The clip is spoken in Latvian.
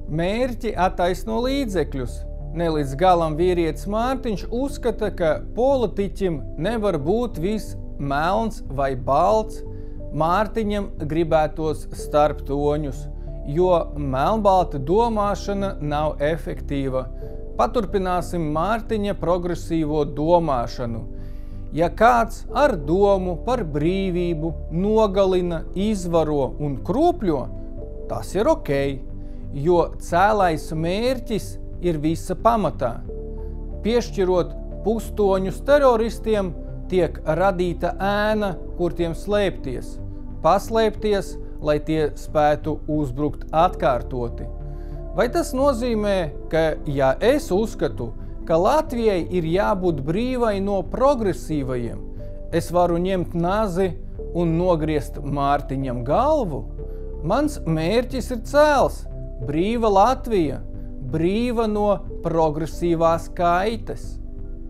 Mērķi attaisno līdzekļus. Ne līdz galam vīrietis Mārtiņš uzskata, ka politiķim nevar būt viss melns vai balts. Mārtiņam gribētos starptoņus, jo melnbalta domāšana nav efektīva. Paturpināsim Mārtiņa progresīvo domāšanu. Ja kāds ar domu par brīvību nogalina, izvaro un kropļo, tas ir ok, jo cēlais mērķis ir visa pamatā. Piešķirot pustoņus teroristiem, tiek radīta ēna, kur tiem slēpties, paslēpties, lai tie spētu uzbrukt atkārtoti. Vai tas nozīmē, ka ja es uzskatu, ka Latvijai ir jābūt brīvai no progresīvajiem, es varu ņemt nazi un nogriezt Mārtiņam galvu? Mans mērķis ir cēls – brīva Latvija, brīva no progresīvās kaites.